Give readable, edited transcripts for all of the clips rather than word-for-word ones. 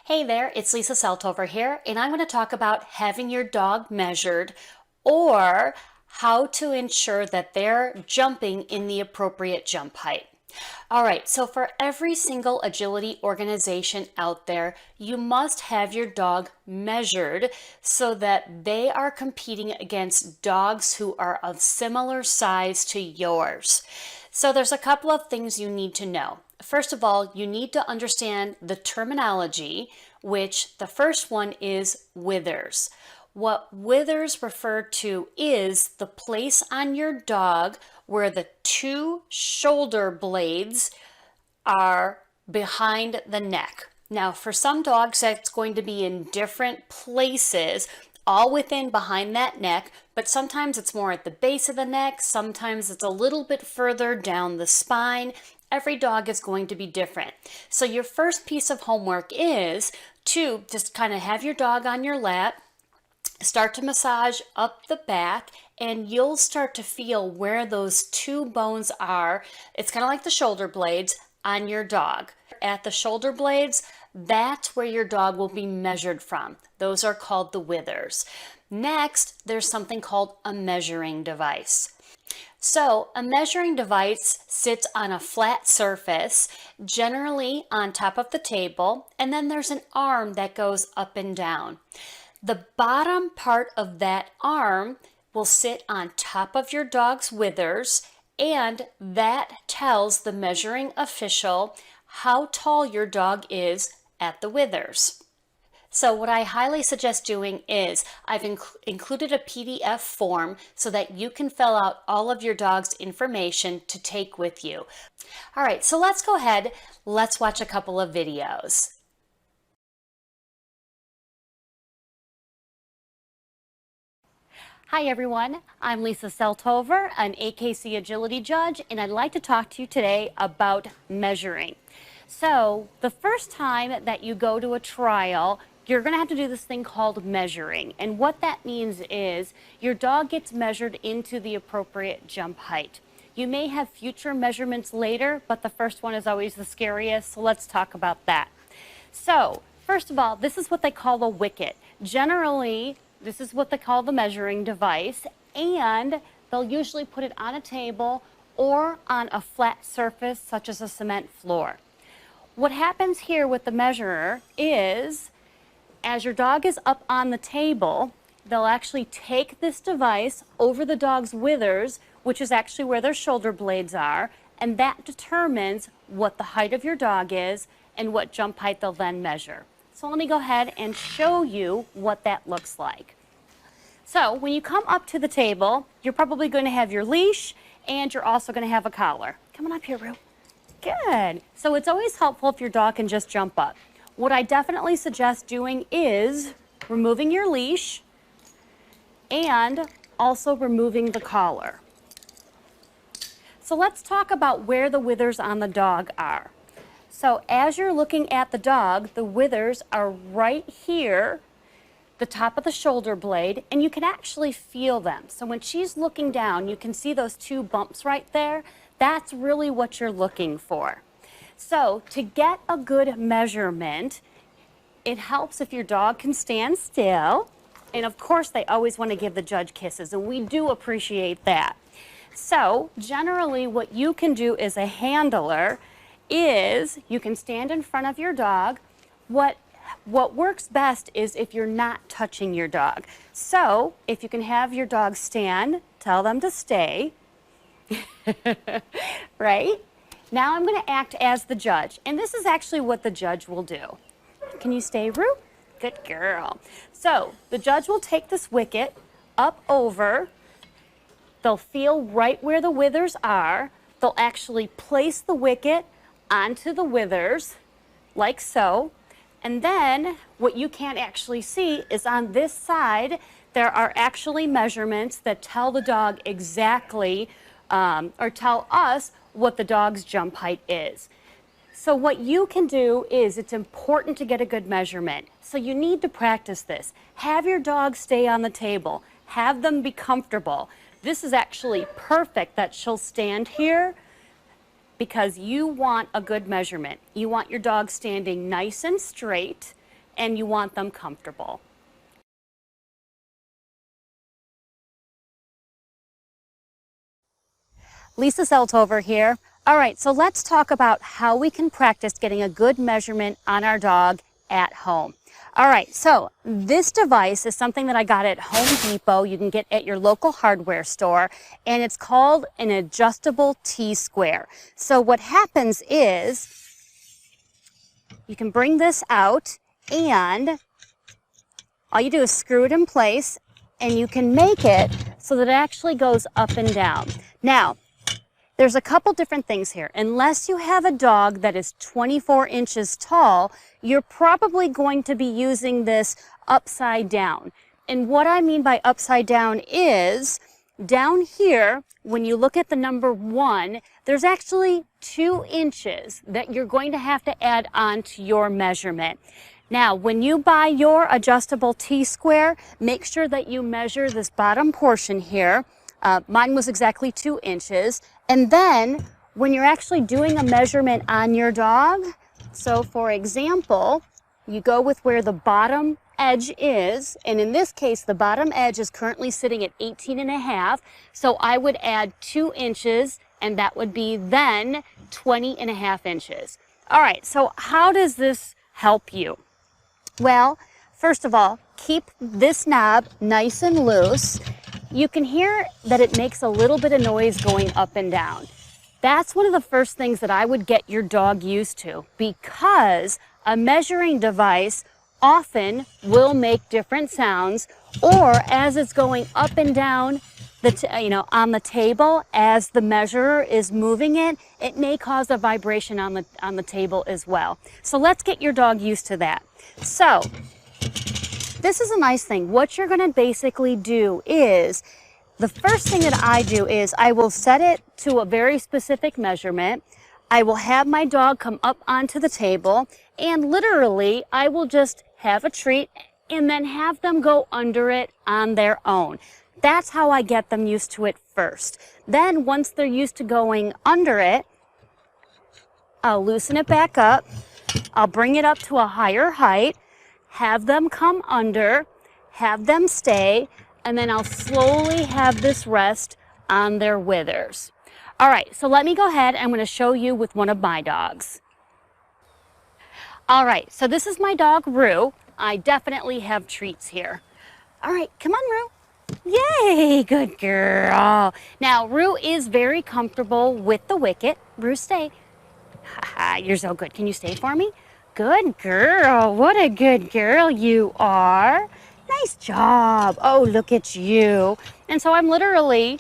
Hey there, it's Lisa Seltover here, and I'm going to talk about having your dog measured or how to ensure that they're jumping in the appropriate jump height. All right, so for every single agility organization out there, you must have your dog measured so that they are competing against dogs who are of similar size to yours. So there's a couple of things you need to know. First of all, you need to understand the terminology, which the first one is withers. What withers refer to is the place on your dog where the two shoulder blades are behind the neck. Now, for some dogs, that's going to be in different places, all within behind that neck, but sometimes it's more at the base of the neck, sometimes it's a little bit further down the spine. Every dog is going to be different. So your first piece of homework is to just kind of have your dog on your lap, start to massage up the back, and you'll start to feel where those two bones are. It's kind of like the shoulder blades on your dog. At the shoulder blades, that's where your dog will be measured from. Those are called the withers. Next, there's something called a measuring device. So a measuring device sits on a flat surface, generally on top of the table, and then there's an arm that goes up and down. The bottom part of that arm will sit on top of your dog's withers, and that tells the measuring official how tall your dog is at the withers. So what I highly suggest doing is I've included a PDF form so that you can fill out all of your dog's information to take with you. All right, so let's go ahead. Let's watch a couple of videos. Hi everyone, I'm Lisa Seltover, an AKC Agility Judge, and I'd like to talk to you today about measuring. So the first time that you go to a trial, you're going to have to do this thing called measuring. And what that means is your dog gets measured into the appropriate jump height. You may have future measurements later, but the first one is always the scariest, so let's talk about that. So first of all, this is what they call a wicket. Generally, this is what they call the measuring device, and they'll usually put it on a table or on a flat surface such as a cement floor. What happens here with the measurer is, as your dog is up on the table, they'll actually take this device over the dog's withers, which is actually where their shoulder blades are, and that determines what the height of your dog is and what jump height they'll then measure. So let me go ahead and show you what that looks like. So when you come up to the table, you're probably going to have your leash and you're also going to have a collar. Come on up here, Rue. Good. So it's always helpful if your dog can just jump up. What I definitely suggest doing is removing your leash and also removing the collar. So let's talk about where the withers on the dog are. So as you're looking at the dog, the withers are right here, the top of the shoulder blade, and you can actually feel them. So when she's looking down, you can see those two bumps right there. That's really what you're looking for. So to get a good measurement, it helps if your dog can stand still. And of course, they always want to give the judge kisses, and we do appreciate that. So generally what you can do as a handler is you can stand in front of your dog. What works best is if you're not touching your dog. So if you can have your dog stand, tell them to stay. Right? Now I'm going to act as the judge, and this is actually what the judge will do. Can you stay, Rue? Good girl. So the judge will take this wicket up over. They'll feel right where the withers are. They'll actually place the wicket onto the withers, like so. And then what you can't actually see is on this side, there are actually measurements that tell the dog exactly, or tell us what the dog's jump height is. So what you can do is, it's important to get a good measurement. So you need to practice this. Have your dog stay on the table. Have them be comfortable. This is actually perfect that she'll stand here because you want a good measurement. You want your dog standing nice and straight, and you want them comfortable. Lisa Seltover here. All right, so let's talk about how we can practice getting a good measurement on our dog at home. All right, so this device is something that I got at Home Depot. You can get at your local hardware store, and it's called an adjustable T-square. So what happens is you can bring this out, and all you do is screw it in place, and you can make it so that it actually goes up and down. Now, there's a couple different things here. Unless you have a dog that is 24 inches tall, you're probably going to be using this upside down. And what I mean by upside down is, down here, when you look at the number 1, there's actually 2 inches that you're going to have to add on to your measurement. Now, when you buy your adjustable T-square, make sure that you measure this bottom portion here. Mine was exactly 2 inches. And then when you're actually doing a measurement on your dog, so for example, you go with where the bottom edge is, and in this case, the bottom edge is currently sitting at 18.5. So I would add 2 inches, and that would be then 20.5 inches. All right, so how does this help you? Well, first of all, keep this knob nice and loose. You can hear that it makes a little bit of noise going up and down. That's one of the first things that I would get your dog used to, because a measuring device often will make different sounds, or as it's going up and down on the table, as the measurer is moving it, it may cause a vibration on the table as well. So let's get your dog used to that. So this is a nice thing. What you're going to basically do is, the first thing that I do is I will set it to a very specific measurement. I will have my dog come up onto the table, and literally I will just have a treat and then have them go under it on their own. That's how I get them used to it first. Then once they're used to going under it, I'll loosen it back up. I'll bring it up to a higher height, have them come under, have them stay, and then I'll slowly have this rest on their withers. All right, so let me go ahead. I'm going to show you with one of my dogs. All right, so this is my dog, Rue. I definitely have treats here. All right, come on, Rue. Yay, good girl. Now, Rue is very comfortable with the wicket. Rue, stay. You're so good. Can you stay for me? Good girl. What a good girl you are. Nice job. Oh, look at you. And so I'm literally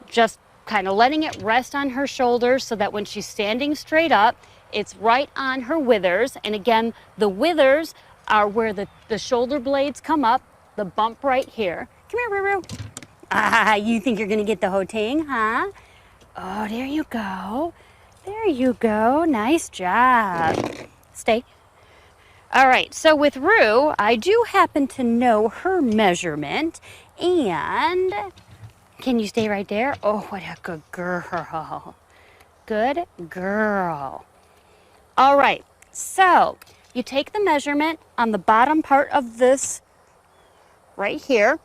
just kind of letting it rest on her shoulders so that when she's standing straight up, it's right on her withers. And again, the withers are where the shoulder blades come up, the bump right here. Come here, Ruru. You think you're going to get the whole thing, huh? Oh, there you go. There you go. Nice job. Stay. All right, so with Rue, I do happen to know her measurement, and can you stay right there? Oh, what a good girl. Good girl. All right, so you take the measurement on the bottom part of this right here,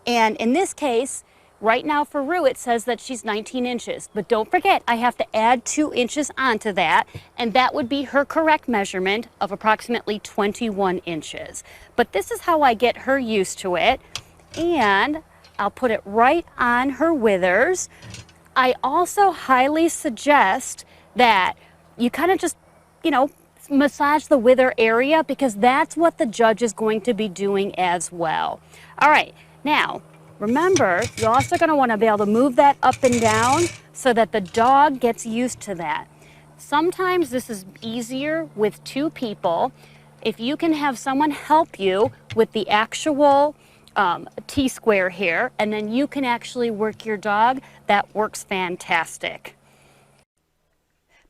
and in this case, right now for Rue, it says that she's 19 inches. But don't forget, I have to add 2 inches onto that, and that would be her correct measurement of approximately 21 inches. But this is how I get her used to it. And I'll put it right on her withers. I also highly suggest that you kind of just, massage the wither area, because that's what the judge is going to be doing as well. All right, now, remember, you're also going to want to be able to move that up and down so that the dog gets used to that. Sometimes this is easier with 2 people. If you can have someone help you with the actual T-square here, and then you can actually work your dog, that works fantastic.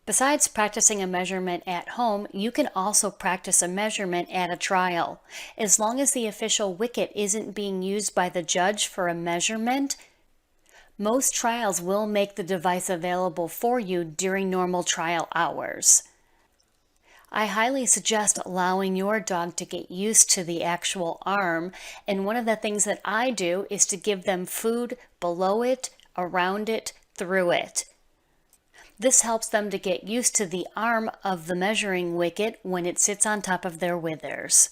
Besides practicing a measurement at home, you can also practice a measurement at a trial. As long as the official wicket isn't being used by the judge for a measurement, most trials will make the device available for you during normal trial hours. I highly suggest allowing your dog to get used to the actual arm. And one of the things that I do is to give them food below it, around it, through it. This helps them to get used to the arm of the measuring wicket when it sits on top of their withers.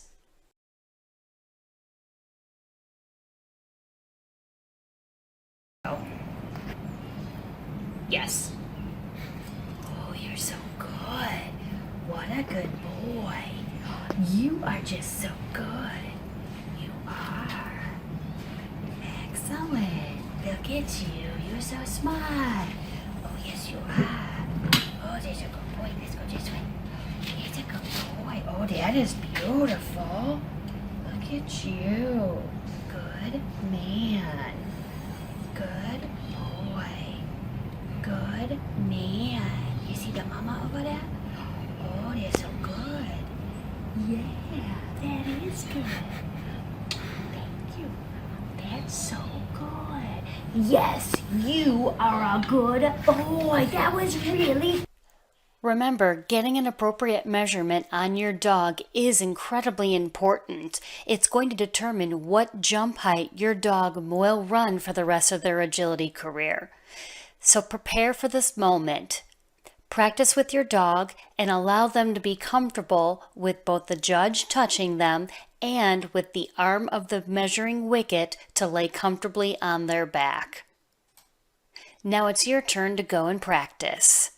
Yes. Oh, you're so good. What a good boy. You are just so good. You are. Excellent. Look at you. You're so smart. Oh, yes, you are. Oh, there's a good boy. Let's go this way. Here's a good boy. Oh, that is beautiful. Look at you. Good man. Good boy. Good man. You see the mama over there? Oh, they're so good. Yeah, that is good. Thank you. That's so good. Yes, you are a good boy. That was really. Remember, getting an appropriate measurement on your dog is incredibly important. It's going to determine what jump height your dog will run for the rest of their agility career. So prepare for this moment. Practice with your dog and allow them to be comfortable with both the judge touching them and with the arm of the measuring wicket to lay comfortably on their back. Now it's your turn to go and practice.